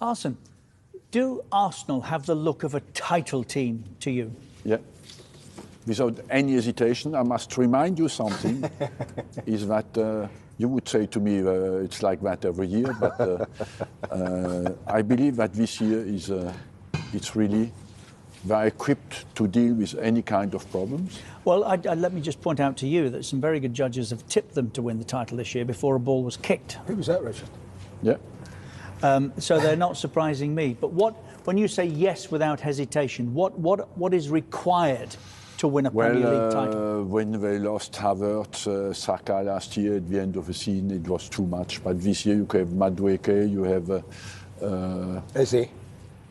Arsène, do Arsenal have the look of a title team to you? Yeah. Without any hesitation, I must remind you something, is that you would say to me it's like that every year, but I believe that this year it's really they're equipped to deal with any kind of problems. Well, let me just point out to you that some very good judges have tipped them to win the title this year before a ball was kicked. Who was that, Richard? Yeah. So they're not surprising me. But when you say yes without hesitation, what is required to win a Premier League title? When they lost Havertz, Saka last year at the end of the season, it was too much. But this year you have Madueke, you have Eze,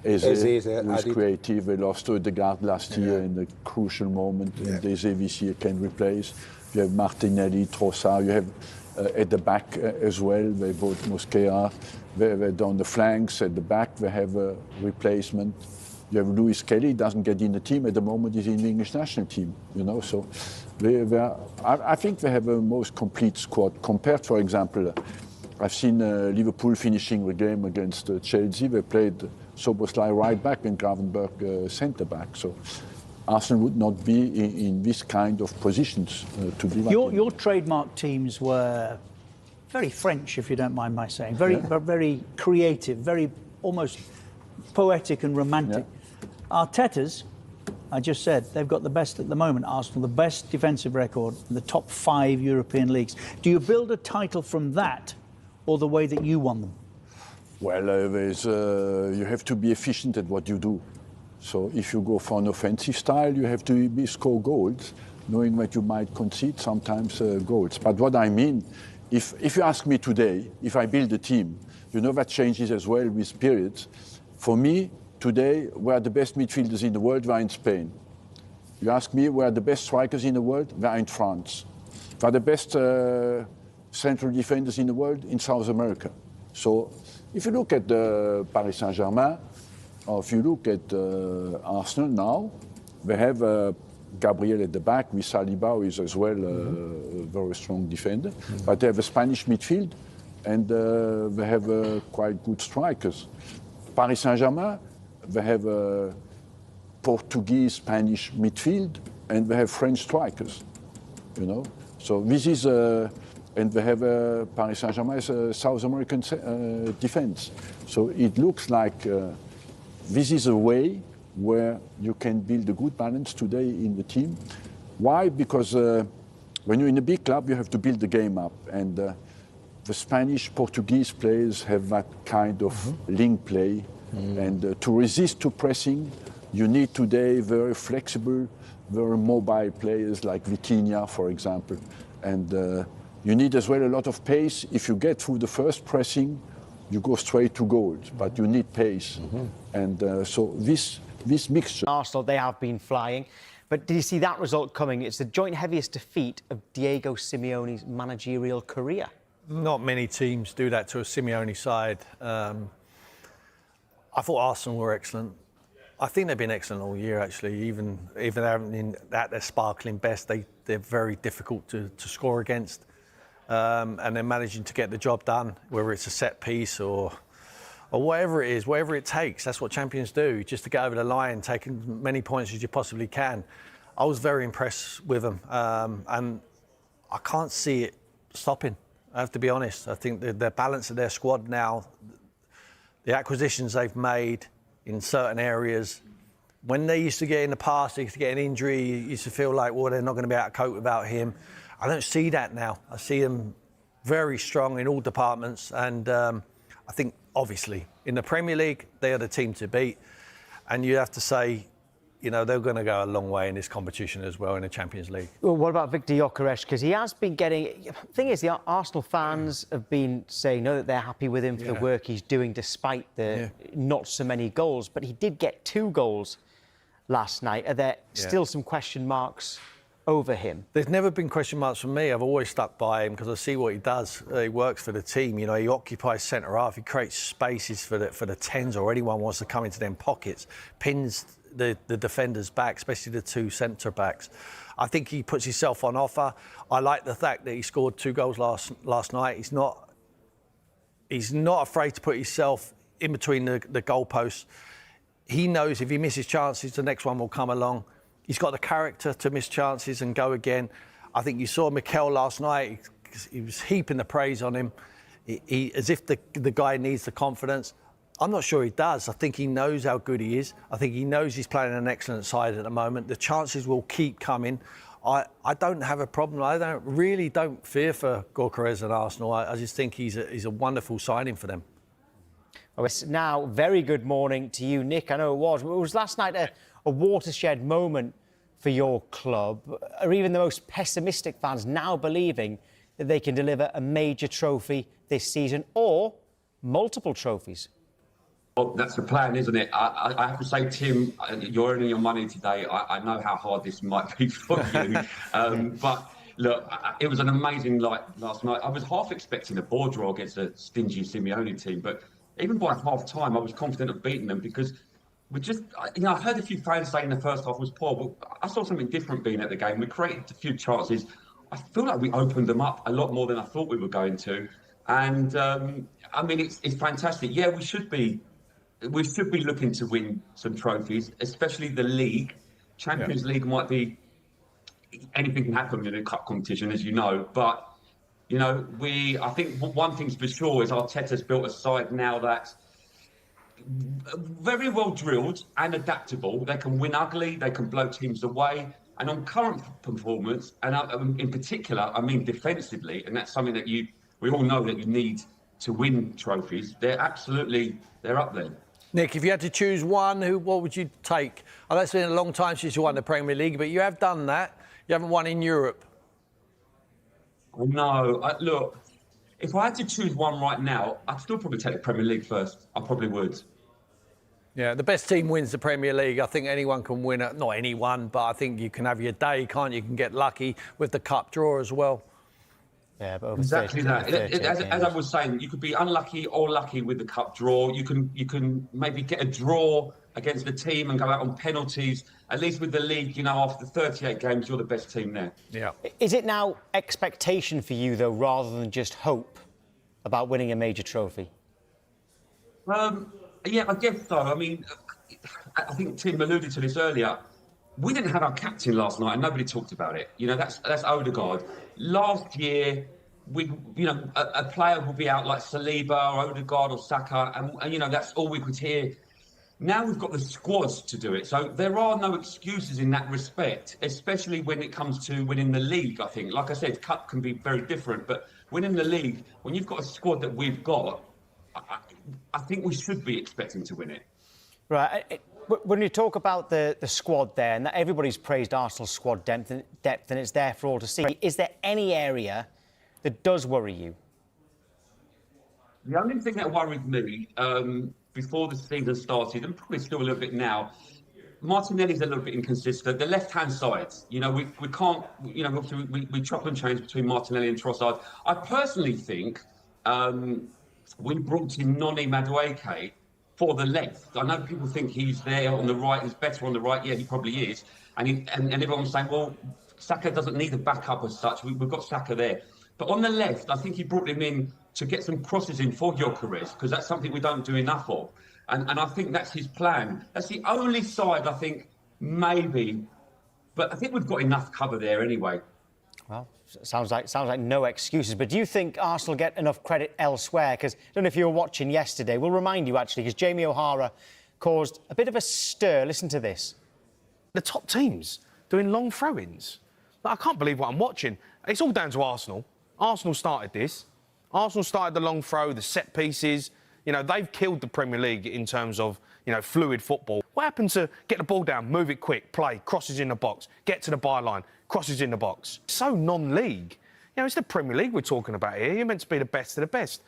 who's creative. They lost Odegaard last year in a crucial moment. And Eze this year can replace. You have Martinelli, Trossard. You have at the back as well. They bought Mosquera. They're on the flanks. At the back they have a replacement. You have Lewis Kelly, doesn't get in the team at the moment, he's in the English national team, you know. So I think they have a most complete squad compared, for example, I've seen Liverpool finishing the game against Chelsea. They played Szoboszlai right back and Gravenberch centre back. So Arsenal would not be in this kind of positions to do that. Your trademark teams were very French, if you don't mind my saying, very creative, very almost poetic and romantic. Yeah. Arteta's, I just said, they've got the best at the moment, Arsenal, the best defensive record in the top 5 European leagues. Do you build a title from that or the way that you won them? Well, you have to be efficient at what you do. So if you go for an offensive style, you have to score goals, knowing that you might concede sometimes goals. But what I mean, if you ask me today, if I build a team, you know that changes as well with periods. For me, today, where the best midfielders in the world were in Spain. You ask me where the best strikers in the world were in France. Where the best central defenders in the world in South America. So if you look at Paris Saint-Germain, or if you look at Arsenal now, they have Gabriel at the back with Saliba, who is as well a very strong defender. But they have a Spanish midfield and they have quite good strikers. Paris Saint-Germain, they have a Portuguese, Spanish midfield, and they have French strikers, you know. So this is, and they have Paris Saint-Germain as a South American defense. So it looks like this is a way where you can build a good balance today in the team. Why? Because when you're in a big club, you have to build the game up, and the Spanish, Portuguese players have that kind of link play. And to resist to pressing, you need today very flexible, very mobile players like Vitinha, for example. And you need as well a lot of pace. If you get through the first pressing, you go straight to goals, but you need pace. And so this mixture. Arsenal, they have been flying. But did you see that result coming? It's the joint heaviest defeat of Diego Simeone's managerial career. Not many teams do that to a Simeone side. I thought Arsenal were excellent. I think they've been excellent all year, actually. Even if they haven't been at their sparkling best, they're very difficult to score against. And they're managing to get the job done, whether it's a set piece or whatever it is, whatever it takes. That's what champions do, just to get over the line, take as many points as you possibly can. I was very impressed with them, and I can't see it stopping. I have to be honest. I think the balance of their squad now, the acquisitions they've made in certain areas, when they used to get in the past, they used to get an injury, you used to feel like, well, they're not going to be able to cope without him. I don't see that now. I see them very strong in all departments, and I think, obviously, in the Premier League, they are the team to beat, and you have to say, you know, they're going to go a long way in this competition as well in the Champions League. Well, what about Victor Gyökeres? Because he has been getting... The thing is, the Arsenal fans have been saying, no, that they're happy with him for the work he's doing despite the not so many goals. But he did get 2 goals last night. Are there still some question marks over him? There's never been question marks from me. I've always stuck by him because I see what he does. He works for the team. You know, he occupies centre half. He creates spaces for the 10s or anyone wants to come into them pockets. Pins the defenders back, especially the 2 centre backs. I think he puts himself on offer. I like the fact that he scored 2 goals last night. He's not afraid to put himself in between the goalposts. He knows if he misses chances, the next one will come along. He's got the character to miss chances and go again. I think you saw Mikel last night. He was heaping the praise on him, as if the guy needs the confidence. I'm not sure he does. I think he knows how good he is. I think he knows he's playing an excellent side at the moment. The chances will keep coming. I don't have a problem. I don't fear for Gyökeres and Arsenal. I just think he's a wonderful signing for them. Well, it's now very good morning to you, Nick. I know it was last night a watershed moment for your club. Are even the most pessimistic fans now believing that they can deliver a major trophy this season or multiple trophies? Well, that's the plan, isn't it? I have to say, Tim, you're earning your money today. I know how hard this might be for you. But look, it was an amazing night last night. I was half expecting a ball draw against a stingy Simeone team, but even by half-time, I was confident of beating them because we just, I heard a few fans saying the first half was poor, but I saw something different being at the game. We created a few chances. I feel like we opened them up a lot more than I thought we were going to. And, I mean, it's fantastic. Yeah, we should be looking to win some trophies, especially the league. Champions League might be, anything can happen in a cup competition, as you know. But, I think one thing's for sure is Arteta's built a side now that's very well drilled and adaptable. They can win ugly, they can blow teams away. And on current performance, and in particular, I mean defensively, and that's something that we all know that you need to win trophies. They're up there. Nick, if you had to choose one, what would you take? I know it's been a long time since you won the Premier League, but you have done that. You haven't won in Europe. No, look, if I had to choose one right now, I'd still probably take the Premier League first. I probably would. Yeah, the best team wins the Premier League. I think anyone can win it. Not anyone, but I think you can have your day, can't you? You can get lucky with the cup draw as well. Yeah, but exactly that. As I was saying, you could be unlucky or lucky with the cup draw. You can maybe get a draw against the team and go out on penalties. At least with the league, after 38 games, you're the best team there. Yeah. Is it now expectation for you, though, rather than just hope about winning a major trophy? Yeah, I guess so. I mean, I think Tim alluded to this earlier. We didn't have our captain last night, and nobody talked about it. That's Odegaard. Last year, a player would be out like Saliba or Odegaard or Saka, and that's all we could hear. Now we've got the squads to do it, so there are no excuses in that respect, especially when it comes to winning the league. I think, like I said, cup can be very different, but winning the league, when you've got a squad that we've got, I think we should be expecting to win it. Right. When you talk about the squad there, and that everybody's praised Arsenal's squad depth, and it's there for all to see, is there any area that does worry you? The only thing that worried me before the season started, and probably still a little bit now, Martinelli's a little bit inconsistent. The left-hand side, we can't, obviously we chop and change between Martinelli and Trossard. I personally think we brought in Noni Madueke for the left. I know people think he's there on the right, he's better on the right. Yeah, he probably is. And everyone's saying, well, Saka doesn't need a backup as such. We've got Saka there. But on the left, I think he brought him in to get some crosses in for Gyökeres, because that's something we don't do enough of. And I think that's his plan. That's the only side I think maybe, but I think we've got enough cover there anyway. Well, sounds like no excuses. But do you think Arsenal get enough credit elsewhere? Because I don't know if you were watching yesterday. We'll remind you, actually, because Jamie O'Hara caused a bit of a stir. Listen to this. The top teams doing long throw-ins. I can't believe what I'm watching. It's all down to Arsenal. Arsenal started this. Arsenal started the long throw, the set pieces. They've killed the Premier League in terms of, fluid football. What happened to get the ball down, move it quick, play, crosses in the box, get to the byline, crosses in the box? So non-league. It's the Premier League we're talking about here. You're meant to be the best of the best.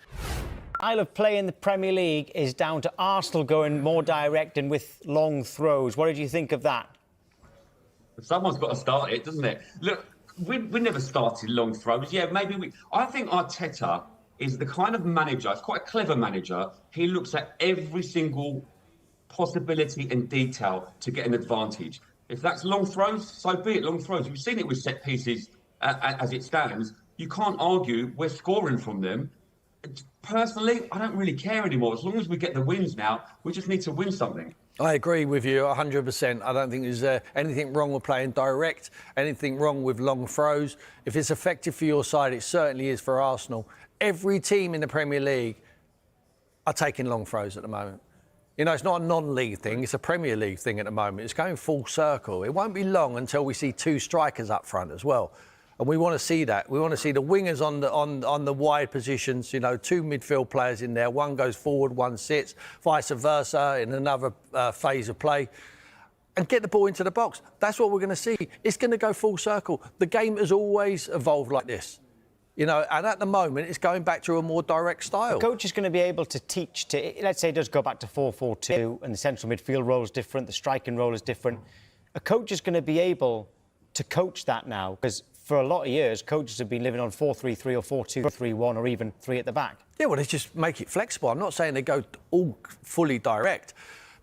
Style of play in the Premier League is down to Arsenal going more direct and with long throws. What did you think of that? Someone's got to start it, doesn't it? Look, we never started long throws. Yeah, maybe I think Arteta is the kind of manager, it's quite a clever manager. He looks at every single possibility and detail to get an advantage. If that's long throws, so be it, long throws. We've seen it with set pieces as it stands. You can't argue we're scoring from them. personally, I don't really care anymore. As long as we get the wins now, we just need to win something. I agree with you 100%. I don't think there's anything wrong with playing direct, anything wrong with long throws. If it's effective for your side, it certainly is for Arsenal. Every team in the Premier League are taking long throws at the moment. You know, it's not a non-league thing, it's a Premier League thing at the moment. It's going full circle. It won't be long until we see 2 strikers up front as well. And we want to see that. We want to see the wingers on the wide positions, you know, 2 midfield players in there. One goes forward, one sits, vice versa in another phase of play. And get the ball into the box. That's what we're going to see. It's going to go full circle. The game has always evolved like this. You know, and at the moment, it's going back to a more direct style. The coach is going to be able to teach to, let's say it does go back to 4-4-2 and the central midfield role is different, the striking role is different. A coach is going to be able to coach that now, because for a lot of years, coaches have been living on 4-3-3 or 4-2-3-1 or even 3 at the back. Yeah, well, they just make it flexible. I'm not saying they go all fully direct.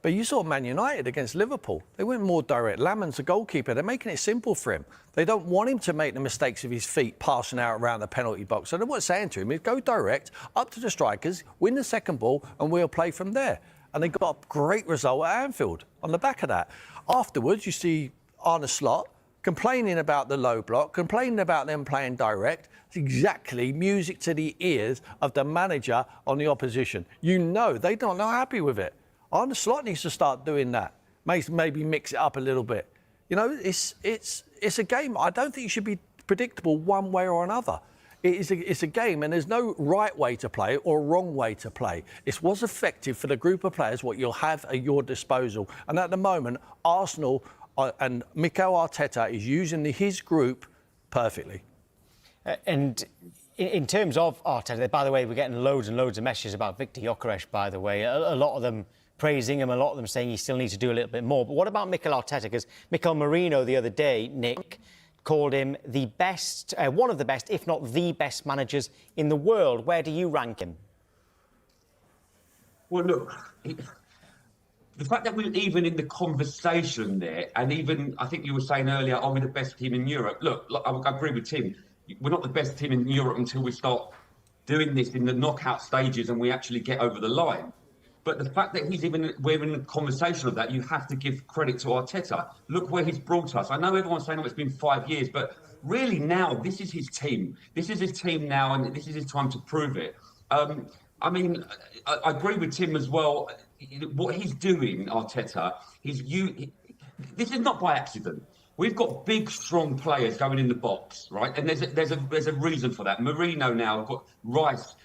But you saw Man United against Liverpool. They went more direct. Lamon's the goalkeeper. They're making it simple for him. They don't want him to make the mistakes of his feet passing out around the penalty box. So what's saying to him is go direct, up to the strikers, win the second ball, and we'll play from there. And they got a great result at Anfield on the back of that. Afterwards, you see Arne Slot complaining about the low block, complaining about them playing direct. It's exactly music to the ears of the manager on the opposition. You know, they don't know happy with it. Arne Slot needs to start doing that. Maybe mix it up a little bit. You know, it's a game. I don't think it should be predictable one way or another. It's a game, and there's no right way to play or wrong way to play. It's what's effective for the group of players, what you'll have at your disposal. And at the moment, Arsenal and Mikel Arteta is using his group perfectly. And in terms of Arteta, by the way, we're getting loads and loads of messages about Viktor Gyökeres, by the way. A lot of them praising him, a lot of them saying he still needs to do a little bit more. But what about Mikel Arteta? Because Mikel Marino the other day, Nick, called him the best, one of the best, if not the best managers in the world. Where do you rank him? Well, look, the fact that we're even in the conversation there, and even, I think you were saying earlier, are we the best team in Europe? Look, I agree with Tim. We're not the best team in Europe until we start doing this in the knockout stages and we actually get over the line. But the fact that we're in a conversation of that, you have to give credit to Arteta. Look where he's brought us. I know everyone's saying, oh, it's been 5 years, but really now, this is his team. This is his team now, and this is his time to prove it. I mean, I agree with Tim as well. What he's doing, Arteta, this is not by accident. We've got big, strong players going in the box, right? And there's a reason for that. Marino now, I've got Rice.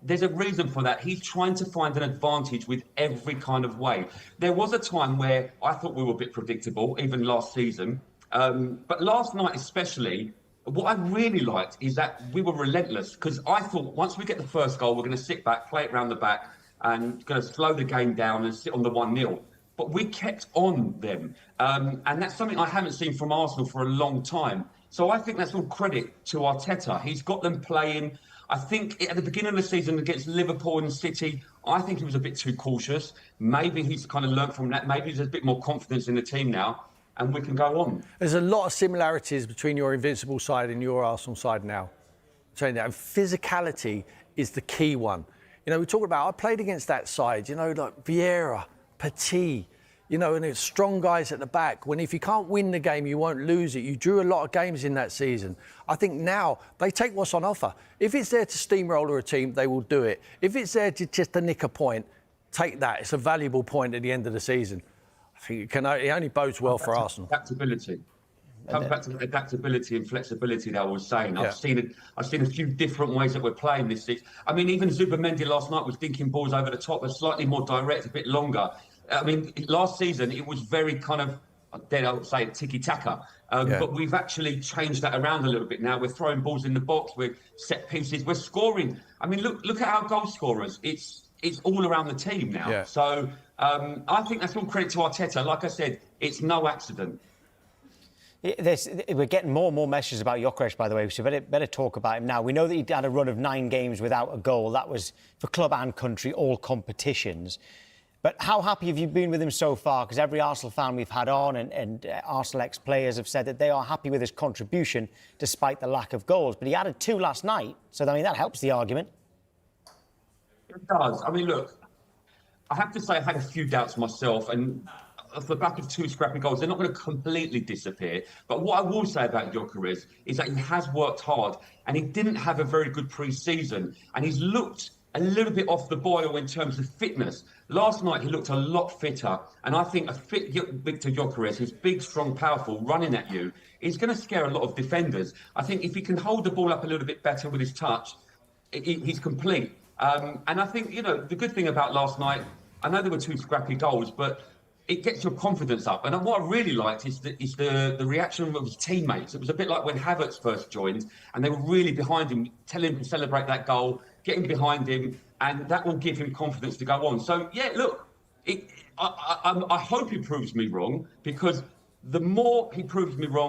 There's a reason for that. He's trying to find an advantage with every kind of way. There was a time where I thought we were a bit predictable, even last season. But last night especially, what I really liked is that we were relentless, because I thought once we get the first goal, we're going to sit back, play it round the back, and going to slow the game down and sit on the 1-0. But we kept on them. And that's something I haven't seen from Arsenal for a long time. So I think that's all credit to Arteta. He's got them playing. I think at the beginning of the season against Liverpool and City, I think he was a bit too cautious. Maybe he's kind of learnt from that. Maybe there's a bit more confidence in the team now, and we can go on. There's a lot of similarities between your Invincible side and your Arsenal side now. Saying that, and physicality is the key one. You know, we talk about, I played against that side, you know, like Vieira, Petit, you know, and it's strong guys at the back. When if you can't win the game, you won't lose it. You drew a lot of games in that season. I think now they take what's on offer. If it's there to steamroller a team, they will do it. If it's there to just to nick a point, take that. It's a valuable point at the end of the season. I think it only bodes well for Arsenal. Adaptability. Comes back to the adaptability and flexibility that I was saying. Yeah. I've seen a few different ways that we're playing this season. I mean, even Zubimendi last night was dinking balls over the top, a slightly more direct, a bit longer. I mean, last season it was very kind of, dare I say, tiki-taka. But we've actually changed that around a little bit now. We're throwing balls in the box, we're set pieces, we're scoring. I mean, look at our goal scorers. It's all around the team now. Yeah. So I think that's all credit to Arteta. Like I said, it's no accident. We're getting more and more messages about Gyökeres, by the way, so better talk about him now. We know that he had a run of 9 games without a goal. That was for club and country, all competitions. But how happy have you been with him so far? Because every Arsenal fan we've had on and Arsenal ex-players have said that they are happy with his contribution despite the lack of goals. But he added 2 last night, so I mean, that helps the argument. It does. I mean, look, I have to say I had a few doubts myself, and off the back of 2 scrappy goals, they're not going to completely disappear. But what I will say about Gyökeres is that he has worked hard, and he didn't have a very good pre-season, and he's looked a little bit off the boil in terms of fitness. Last night he looked a lot fitter, and I think a fit Victor Gyökeres, who's big, strong, powerful, running at you, is going to scare a lot of defenders. I think if he can hold the ball up a little bit better with his touch, he's complete. And I think, you know, the good thing about last night, I know there were 2 scrappy goals, but it gets your confidence up. And what I really liked is the reaction of his teammates. It was a bit like when Havertz first joined, and they were really behind him, telling him to celebrate that goal, getting behind him, and that will give him confidence to go on. So, yeah, look, I hope he proves me wrong, because the more he proves me wrong,